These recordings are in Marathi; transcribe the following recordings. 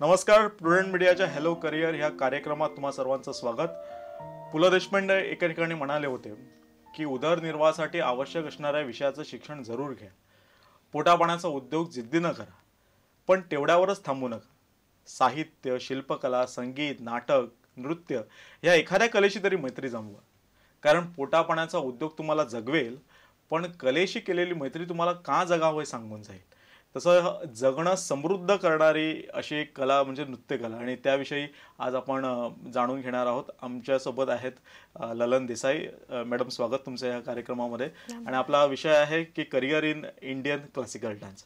नमस्कार. प्रुडंट मीडियाच्या हॅलो करिअर ह्या कार्यक्रमात तुम्हा सर्वांचं स्वागत. पु ल देशपांडे एका ठिकाणी म्हणाले होते की उदरनिर्वाहासाठी आवश्यक असणाऱ्या विषयाचं शिक्षण जरूर घ्या. पोटापाण्याचा उद्योग जिद्दीनं करा, पण तेवढ्यावरच थांबू नका. साहित्य, शिल्पकला, संगीत, नाटक, नृत्य ह्या एखाद्या कलेशी तरी मैत्री जमवा. कारण पोटापाण्याचा उद्योग तुम्हाला जगवेल, पण कलेशी केलेली मैत्री तुम्हाला का जगावं हे सांगून जाईल. तसं जगणं समृद्ध करणारी अशी एक कला म्हणजे नृत्यकला, आणि त्याविषयी आज आपण जाणून घेणार आहोत. आमच्यासोबत आहेत ललन देसाई मॅडम. स्वागत तुमचं या कार्यक्रमामध्ये. आणि आपला विषय आहे की career in Indian classical dance.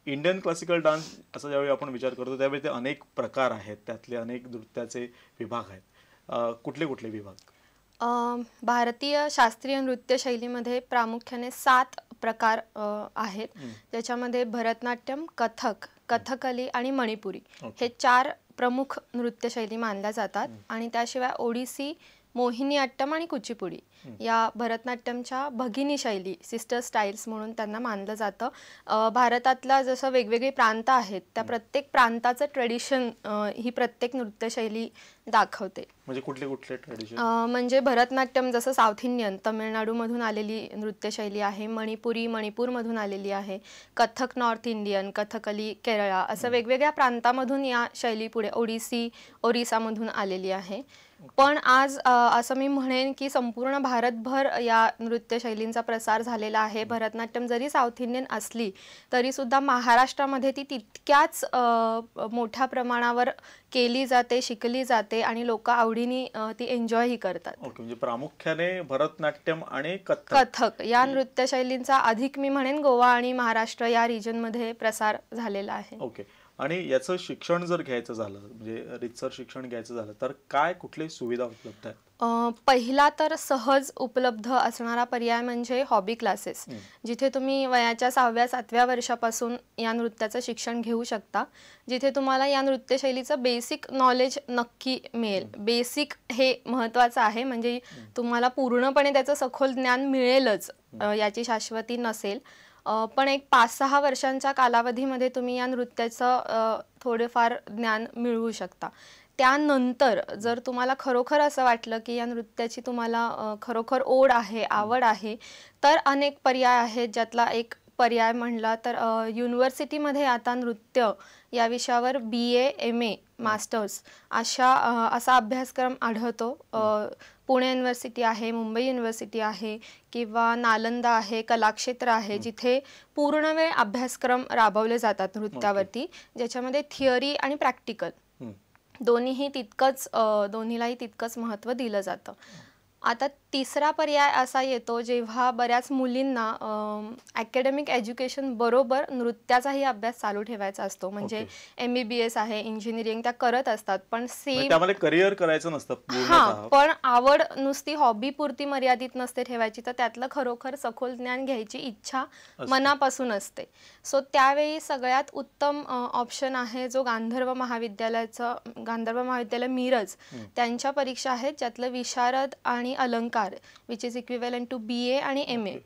Indian classical dance असं ज्यावेळी आपण विचार करतो त्यावेळी ते अनेक प्रकार आहेत, त्यातले अनेक नृत्याचे विभाग आहेत. कुठले कुठले विभाग? भारतीय शास्त्रीय नृत्य शैलीमध्ये प्रामुख्याने 7 प्रकार आहेत, ज्याच्यामध्ये भरतनाट्यम, कथक, कथकली आणि मणिपुरी हे 4 प्रमुख नृत्यशैली मानल्या जातात. आणि त्याशिवाय ओडिसी, मोहिनीअट्टम आणि कुचिपुडी या भरतनाट्यमच्या भगिनी शैली, सिस्टर स्टाईल्स म्हणून त्यांना मानलं जातं. भारतातला जसं वेगवेगळे प्रांत आहेत त्या प्रत्येक प्रांताचं ट्रेडिशन ही प्रत्येक नृत्यशैली दाखवते. म्हणजे कुठले कुठले ट्रेडिशन? म्हणजे भरतनाट्यम जसं साऊथ इंडियन, तमिळनाडूमधून आलेली नृत्यशैली आहे. मणिपुरी मणिपूरमधून आलेली आहे. कथक नॉर्थ इंडियन, कथकली केरळा, असं वेगवेगळ्या प्रांतामधून या शैली पुढे ओडिसी, ओरिसामधून आलेली आहे. पण आज असं मी म्हणेन की संपूर्ण भारतभर या नृत्यशैलींचा प्रसार झालेला आहे. भरतनाट्यम जरी साऊथ इंडियन असली तरी सुद्धा महाराष्ट्रामध्ये ती तितक्याच मोठ्या प्रमाणावर केली जाते, शिकली जाते आणि लोक आवडीने ती एन्जॉयही करतात. ओके. म्हणजे प्रामुख्याने भरतनाट्यम आणि कथक या नृत्यशैलींचा अधिक मी म्हणेन गोवा आणि महाराष्ट्र या रिजनमध्ये प्रसार झालेला आहे. ओके. आणि याचं शिक्षण जर घ्यायचं झालं, म्हणजे रीतसर शिक्षण घ्यायचं झालं तर काय कुठली सुविधा उपलब्ध आहेत? पहिला तर सहज उपलब्ध असणारा पर्याय म्हणजे हॉबी क्लासेस, जिथे तुम्ही वयाच्या 6व्या-7व्या वर्षापासून या नृत्याचं शिक्षण घेऊ शकता, जिथे तुम्हाला या नृत्यशैलीचं बेसिक नॉलेज नक्की मिळेल. बेसिक हे महत्त्वाचं आहे, म्हणजे तुम्हाला पूर्णपणे त्याचं सखोल ज्ञान मिळेलच याची शाश्वती नसेल. पण एक 5-6 वर्षांच्या कालावधीमध्ये तुम्ही या नृत्याचं थोडेफार ज्ञान मिळवू शकता. त्यानंतर जर तुम्हाला खरोखर असं वाटलं की या नृत्याची तुम्हाला खरोखर ओढ आहे, आवड आहे, तर अनेक पर्याय आहेत. ज्यातला एक पर्याय म्हणला तर युनिव्हर्सिटीमध्ये आता नृत्य या विषयावर BA, MA, मास्टर्स असा अभ्यासक्रम आढळतो. पुणे युनिव्हर्सिटी आहे, मुंबई युनिव्हर्सिटी आहे किंवा नालंदा आहे, कलाक्षेत्र आहे, जिथे पूर्णवेळ अभ्यासक्रम राबवले जातात नृत्यावरती, ज्याच्यामध्ये थिअरी आणि प्रॅक्टिकल दोन्हीलाही तितकंच महत्त्व दिलं जातं. आता तिसरा पर्याय असा येतो जेव्हा बऱ्याच मुलींना अकॅडमिक एज्युकेशन बरोबर नृत्याचाही अभ्यास चालू ठेवायचा असतो. म्हणजे MBBS आहे, इंजिनिअरिंग त्या करत असतात, पण त्यामध्ये करिअर करायचं नसतं. पण आवड नुसती हॉबी पुरती मर्यादित नसते ठेवायची, तर त्यातलं खरोखर सखोल ज्ञान घ्यायची इच्छा मनापासून असते. सो त्यावेळी सगळ्यात उत्तम ऑप्शन आहे जो गांधर्व महाविद्यालय मिरज त्यांच्या परीक्षा आहेत, ज्यातलं विशारद आणि अलंकार which is equivalent to BA आणि MA.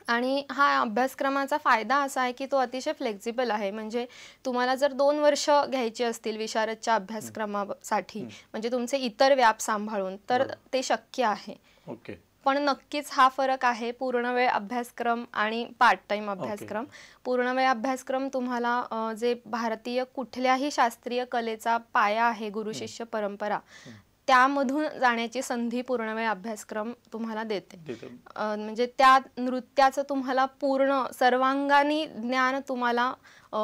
आणि हा अभ्यासक्रमाचा फायदा असा आहे की तो अतिशय फ्लेक्झिबल आहे. म्हणजे तुम्हाला जर 2 वर्ष घ्यायची असतील विशारदच्या अभ्यासक्रमासाठी, म्हणजे तुमचे इतर व्याप सांभाळून, तर ते शक्य आहे. पण नक्कीच हा फरक आहे पूर्णवेळ अभ्यासक्रम आणि पार्ट टाइम अभ्यासक्रम. पूर्णवेळ अभ्यासक्रम तुम्हाला जे भारतीय कुठल्याही शास्त्रीय कलेचा पाया आहे, गुरु शिष्य परंपरा, त्यामधून जाण्याची संधी पूर्णवेळ अभ्यासक्रम तुम्हाला देते. म्हणजे त्या नृत्याचं तुम्हाला पूर्ण सर्वांगानी ज्ञान तुम्हाला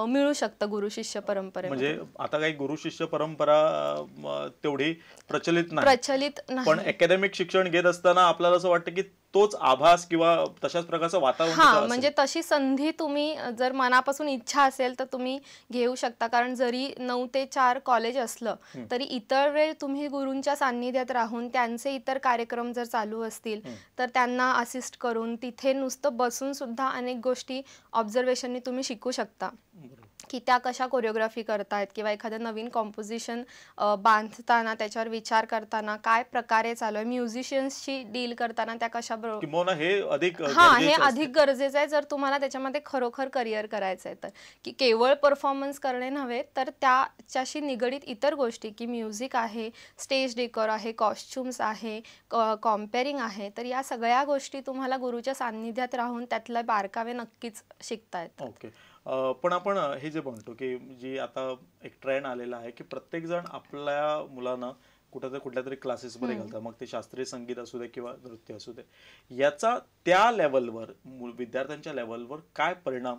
मिळू शकतं गुरु शिष्य परंपरेमध्ये. म्हणजे आता काही गुरु शिष्य परंपरा तेवढी प्रचलित नाही, पण अकॅडमिक शिक्षण घेत असताना आपल्याला असं वाटतं की तोच आभास किंवा तशाच प्रकारचं वातावरण. म्हणजे तशी संधी तुम्ही जर मनापासून इच्छा असेल तर तुम्ही घेऊ शकता. कारण जरी 9 ते 4 कॉलेज असलं तरी इतर वेळ तुम्ही गुरूंच्या सान्निध्यात राहून त्यांचे इतर कार्यक्रम जर चालू असतील तर त्यांना असिस्ट करून तिथे नुसतं बसून सुद्धा अनेक गोष्टी ऑब्झर्वेशननी तुम्ही शिकू शकता. की त्या कशा कोरिओग्राफी करतायत किंवा एखादं नवीन कॉम्पोजिशन बांधताना त्याच्यावर विचार करताना काय प्रकारे चालू आहे, म्युझिशियन्सची डील करताना त्या कशा किंवा हे अधिक हा हे गरजेचं अधिक गरजेचं आहे जर तुम्हाला त्याच्यामध्ये खरोखर करिअर करायचं आहे तर, की केवळ परफॉर्मन्स करणे नव्हे तर त्याच्याशी निगडीत इतर गोष्टी की म्युझिक आहे, स्टेज डेकोर आहे, कॉस्ट्युम्स आहे, कॉम्पेअरिंग आहे, तर या सगळ्या गोष्टी तुम्हाला गुरुच्या सान्निध्यात राहून त्यातले बारकावे नक्कीच शिकता येतात. ओके. पण आपण हे जे म्हणतो की जी आता एक ट्रेंड आलेला आहे की प्रत्येक जण आपल्या मुलांना कुठल्या तरी क्लासेसमध्ये घालतात, मग ते शास्त्रीय संगीत असू दे किंवा नृत्य असू दे, याचा त्या लेवलवर विद्यार्थ्यांच्या लेवलवर काय परिणाम,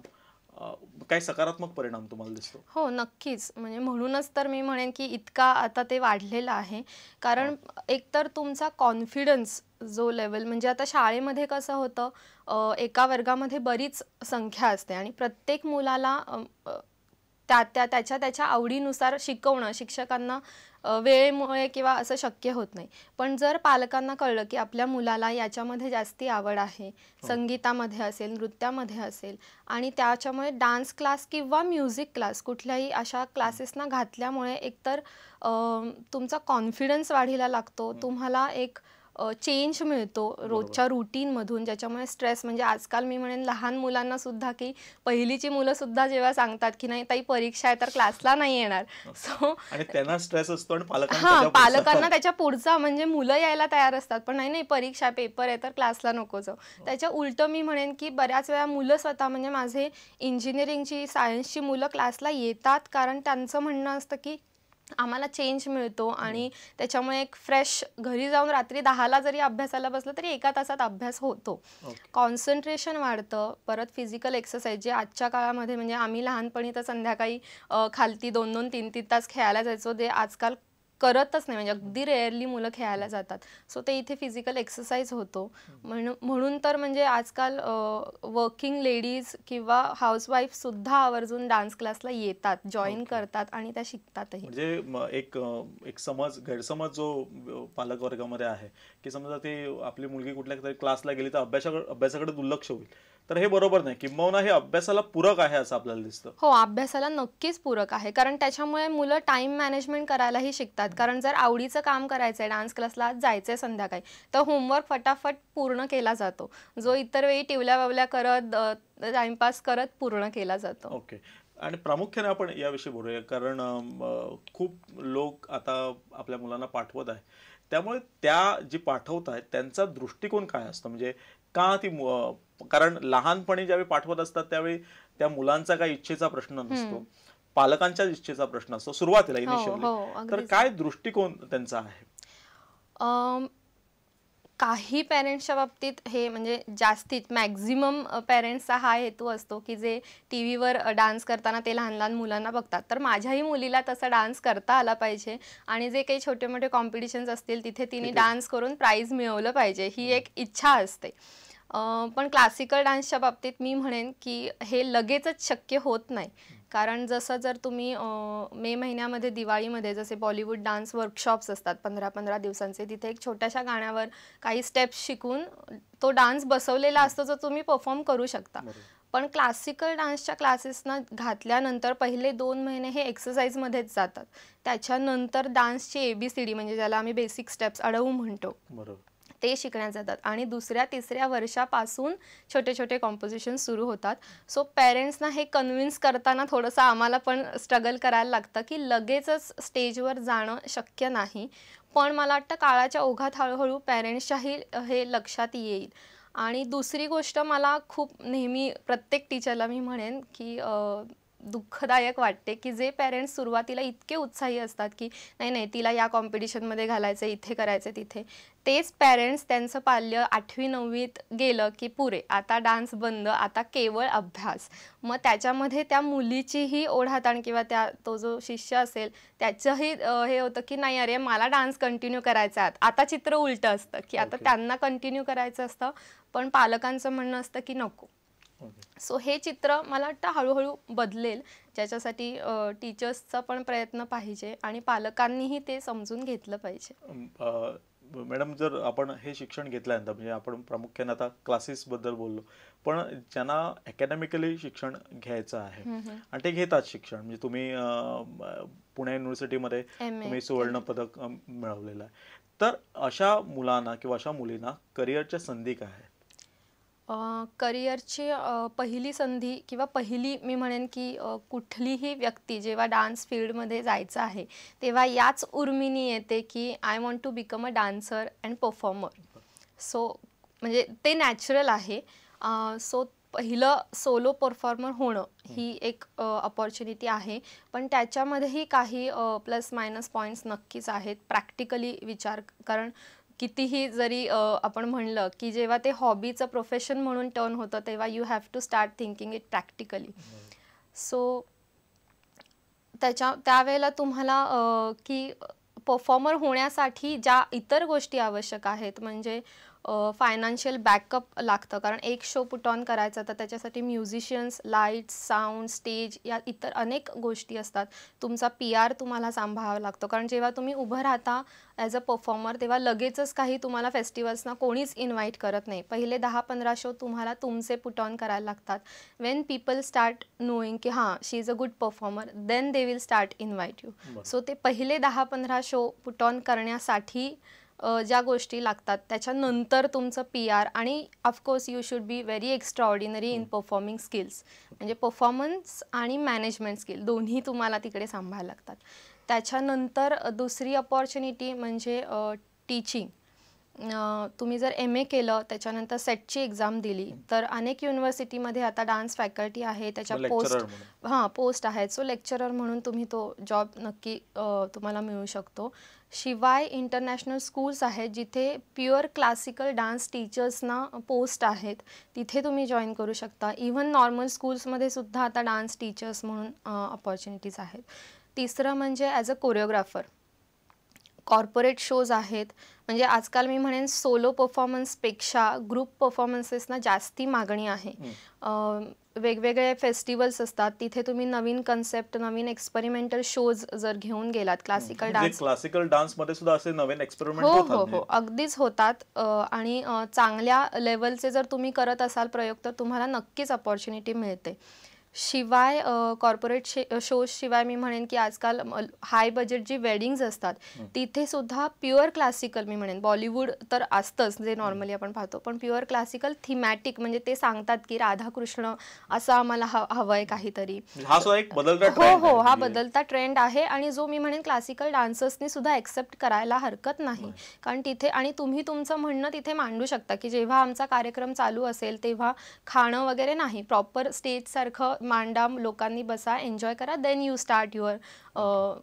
काय सकारात्मक परिणाम तुम्हाला दिसतो? हो नक्कीच, म्हणजे म्हणूनच तर मी म्हणेन की इतका आता ते वाढलेलं आहे. कारण एकतर तुमचा कॉन्फिडन्स जो लेवल, म्हणजे आता शाळेमध्ये कसं होतं, एका वर्गामध्ये बरीच संख्या असते आणि प्रत्येक मुलाला त्याच्या आवडीनुसार शिकवणं शिक्षकांना वेळेमुळे किंवा असं शक्य होत नाही. पण जर पालकांना कळलं की आपल्या मुलाला याच्यामध्ये जास्ती आवड आहे, संगीतामध्ये असेल, नृत्यामध्ये असेल, आणि त्याच्यामुळे डान्स क्लास किंवा म्युझिक क्लास कुठल्याही अशा क्लासेसना घातल्यामुळे एकतर तुमचा कॉन्फिडन्स वाढीला लागतो, तुम्हाला एक चेंज मिळतो रोजच्या रुटीनमधून, ज्याच्यामुळे स्ट्रेस, म्हणजे आजकाल मी म्हणेन लहान मुलांना सुद्धा की पहिलीची मुलं सुद्धा जेव्हा सांगतात की नाही ताई परीक्षा आहे तर क्लासला नाही येणार, सो आणि त्यांना स्ट्रेस असतो आणि पालकांना त्याच्या पुढचा, म्हणजे मुलं यायला तयार असतात पण नाही परीक्षा पेपर आहे तर क्लासला नको जाऊ. त्याच्या उलट मी म्हणेन की बऱ्याच वेळा मुलं स्वतः, म्हणजे माझे इंजिनिअरिंगची सायन्सची मुलं क्लासला येतात कारण त्यांचं म्हणणं असतं की आम्हाला चेंज मिळतो आणि त्याच्यामुळे एक फ्रेश, घरी जाऊन रात्री 10ला जरी अभ्यासाला बसलं तरी 1 तासात अभ्यास होतो, कॉन्सन्ट्रेशन वाढतं. परत फिजिकल एक्सरसाइज जे आजच्या काळामध्ये, म्हणजे आम्ही लहानपणी तर संध्याकाळी खालती 2-2, 3-3 तास खेळायला जायचो, जे आजकाल करतच नाही, म्हणजे अगदी रेअरली मुलं खेळायला जातात. सो ते इथे फिजिकल एक्सरसाइज होतो. म्हणून तर म्हणजे आजकाल वर्किंग लेडीज किंवा हाऊसवाईफ सुद्धा आवर्जून डान्स क्लासला येतात, जॉईन करतात आणि त्या शिकतातही. म्हणजे एक गैरसमज जो पालक वर्गामध्ये आहे की समजा ते आपली मुलगी कुठल्या तरी क्लासला गेली तर अभ्यासाकडे दुर्लक्ष होईल, तर हे बरोबर नाही. किंबहुना हे अभ्यासाला पूरक आहे असं आपल्याला दिसतं. हो, अभ्यासाला नक्कीच पूरक आहे, कारण त्याच्यामुळे मुलं टाइम मॅनेजमेंट करायलाही शिकतात. कारण जर आवडीचं काम करायचंय, डान्स क्लासला जायचंय संध्याकाळी, तर होमवर्क फटाफट पूर्ण केला जातो, जो इतर वेळी टिवल्या बावल्या करत टाइमपास करत पूर्ण केला जातो. ओके. आणि प्रामुख्याने आपण याविषयी बोलूया, कारण खूप लोक आता आपल्या मुलांना पाठवत आहे, त्यामुळे त्या जी पाठवत आहेत त्यांचा दृष्टिकोन काय असतो, म्हणजे का कारण लहानपणी ज्यावेळी पाठवत असतात त्यावेळी त्या मुलांचा काही इच्छेचा प्रश्न नसतो, पालकांच्या इच्छेचा प्रश्न असतो सुरुवातीला, इनिशियली. तर काय दृष्टिकोन त्यांचा आहे? काही पेरेंट्सच्या बाबतीत हे, म्हणजे जास्तीत मॅक्झिमम पेरेंट्सचा हा हेतू असतो की जे टी व्हीवर डान्स करताना ते लहान लहान मुलांना बघतात, तर माझ्याही मुलीला तसा डान्स करता आला पाहिजे आणि जे काही छोटे मोठे कॉम्पिटिशन्स असतील तिथे तिने डान्स करून प्राईज मिळवलं पाहिजे, ही एक इच्छा असते. पण क्लासिकल डान्सच्या बाबतीत मी म्हणेन की हे लगेचच शक्य होत नाही. कारण जसं जर तुम्ही मे महिन्यामध्ये दिवाळीमध्ये जसे बॉलिवूड डान्स वर्कशॉप्स असतात 15-15 दिवसांचे, तिथे एक छोट्याशा गाण्यावर काही स्टेप्स शिकून तो डान्स बसवलेला असतो जो तुम्ही परफॉर्म करू शकता. पण क्लासिकल डान्सच्या क्लासेसना घातल्यानंतर पहिले 2 महिने हे एक्सरसाइजमध्येच जातात. त्याच्यानंतर डान्सची ABCD, म्हणजे ज्याला आम्ही बेसिक स्टेप्स अडवू म्हणतो, ते शिकण्यात जातात आणि 2ऱ्या-3ऱ्या वर्षापासून छोटे छोटे कॉम्पोजिशन सुरू होतात. सो पेरेंट्सना हे कन्व्हिन्स करताना थोडंसं आम्हाला पण स्ट्रगल करायला लागतं की लगेचच स्टेजवर जाणं शक्य नाही. पण मला वाटतं काळाच्या ओघात हळूहळू पेरेंट्सच्याही हे लक्षात येईल. आणि दुसरी गोष्ट मला खूप नेहमी प्रत्येक टीचरला मी म्हणेन की दुःखदायक वाटते की जे पेरेंट्स सुरुवातीला इतके उत्साही असतात की नाही तिला या कॉम्पिटिशनमध्ये घालायचं, इथे करायचं, तिथे, तेच पेरेंट्स त्यांचं पाल्य 8वी-9वीत गेलं की पुरे आता डान्स बंद, आता केवळ अभ्यास. मग त्याच्यामध्ये त्या मुलीचीही ओढाताण किंवा तो जो शिष्य असेल त्याचंही हे होतं की नाही अरे मला डान्स कंटिन्यू करायचा आहे. आता चित्र उलटं असतं की आता त्यांना कंटिन्यू करायचं असतं पण पालकांचं म्हणणं असतं की नको. सो हे चित्र मला वाटतं हळूहळू बदलेल, ज्याच्यासाठी टीचर्सचा पण प्रयत्न पाहिजे आणि पालकांनीही ते समजून घेतलं पाहिजे. मॅडम जर आपण हे शिक्षण घेतल्यानंतर म्हणजे आपण प्रामुख्याने आता क्लासेस बद्दल बोललो, पण ज्यांना अकॅडमिकली शिक्षण घ्यायचं आहे आणि ते घेतात शिक्षण, म्हणजे तुम्ही पुणे युनिव्हर्सिटीमध्ये MA तुम्ही सुवर्ण पदक मिळवलेलं आहे, तर अशा मुलांना किंवा अशा मुलींना करिअरच्या संधी काय आहेत? करिअरची पहिली संधी किंवा पहिली मी म्हणेन की कुठलीही व्यक्ती जेव्हा डान्स फील्डमध्ये जायचं आहे तेव्हा याच उर्मिनी येते की I want to become a dancer and performer. So म्हणजे ते नॅचरल आहे. सो पहिलं सोलो परफॉर्मर होणं ही एक अपॉर्च्युनिटी आहे, पण त्याच्यामध्येही काही प्लस मायनस पॉईंट्स नक्कीच आहेत प्रॅक्टिकली विचार. कारण कितीही जरी आपण म्हणलं की जेव्हा ते हॉबीचं प्रोफेशन म्हणून टर्न होतं तेव्हा you have to start thinking it practically. So त्यावेळेला तुम्हाला की परफॉर्मर होण्यासाठी ज्या इतर गोष्टी आवश्यक आहेत म्हणजे फायनान्शियल बॅकअप लागतं. कारण एक शो पुट ऑन करायचा तर त्याच्यासाठी म्युझिशियन्स, लाईट्स, साऊंड, स्टेज या इतर अनेक गोष्टी असतात. तुमचा PR तुम्हाला सांभाळावा लागतो. कारण जेव्हा तुम्ही उभं राहता ॲज अ परफॉर्मर तेव्हा लगेचच काही तुम्हाला फेस्टिवल्सना कोणीच इन्व्हाइट करत नाही. पहिले 10-15 शो तुम्हाला तुमचे पुट ऑन करायला लागतात. वेन पीपल स्टार्ट नोईंग की हां she is a good performer then they will start invite you. So ते पहिले 10-15 शो पुट ऑन करण्यासाठी ज्या गोष्टी लागतात त्याच्यानंतर तुमचं PR आणि of course you should be very extraordinary in performing skills. म्हणजे परफॉर्मन्स आणि मॅनेजमेंट स्किल दोन्ही तुम्हाला तिकडे सांभाळायला लागतात. त्याच्यानंतर दुसरी अपॉर्च्युनिटी म्हणजे टीचिंग. तुम्ही जर MA केलं त्याच्यानंतर सेटची एक्झाम दिली तर अनेक युनिव्हर्सिटीमध्ये आता डान्स फॅकल्टी आहे, त्याच्या पोस्ट आहेत. सो लेक्चरर म्हणून तुम्ही तो जॉब नक्की तुम्हाला मिळू शकतो. शिवाय इंटरनॅशनल स्कूल्स आहेत जिथे प्युअर क्लासिकल डान्स टीचर्सना पोस्ट आहेत, तिथे तुम्ही जॉईन करू शकता. इव्हन नॉर्मल स्कूल्समध्ये सुद्धा आता डान्स टीचर्स म्हणून अपॉर्च्युनिटीज आहेत. तिसरं म्हणजे as a choreographer. Corporate shows आहेत. म्हणजे आजकाल मी म्हणेन सोलो परफॉर्मन्सपेक्षा ग्रुप परफॉर्मन्सेसना जास्ती मागणी आहे. वेगवेगळे फेस्टिवल्स असतात तिथे तुम्ही नवीन कन्सेप्ट, नवीन एक्सपेरिमेंटल शोज जर घेऊन गेलात क्लासिकल डान्समध्ये सुद्धा असे नवीन एक्सपेरिमेंट हो, अगदीच होतात. आणि चांगल्या लेवलचे जर तुम्ही करत असाल प्रयोग तर तुम्हाला नक्कीच अपॉर्च्युनिटी मिळते. शिवाय कॉर्पोरेट शोज शिवाय मी म्हणेन की आजकाल हाय बजेट जी वेडिंग्ज असतात तिथे सुद्धा प्युअर क्लासिकल मी म्हणेन, बॉलिवूड तर असतंच जे नॉर्मली आपण पाहतो, पण प्युअर क्लासिकल थीमॅटिक म्हणजे ते सांगतात की राधाकृष्ण असं आम्हाला हवं आहे काहीतरी. हा बदलता ट्रेंड आहे आणि जो मी म्हणेन क्लासिकल डान्सर्सनी सुद्धा एक्सेप्ट करायला हरकत नाही. कारण तिथे आणि तुम्ही तुमचं म्हणणं तिथे मांडू शकता की जेव्हा आमचा कार्यक्रम चालू असेल तेव्हा खाणं वगैरे नाही, प्रॉपर स्टेज सारखं मांडा, लोकांनी बसा, एन्जॉय करा, then you start your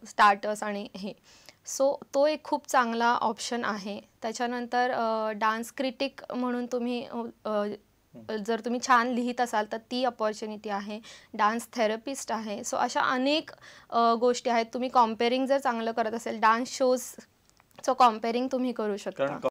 starters आणि हे. सो तो एक खूप चांगला ऑप्शन आहे. त्याच्यानंतर डान्स क्रिटिक म्हणून तुम्ही जर तुम्ही छान लिहित असाल तर ती अपॉर्च्युनिटी आहे. डान्स थेरपिस्ट आहे. सो अशा अनेक गोष्टी आहेत. तुम्ही कॉम्पेअरिंग जर चांगलं करत असेल डान्स शोजचं कॉम्पेअरिंग तुम्ही करू शकता.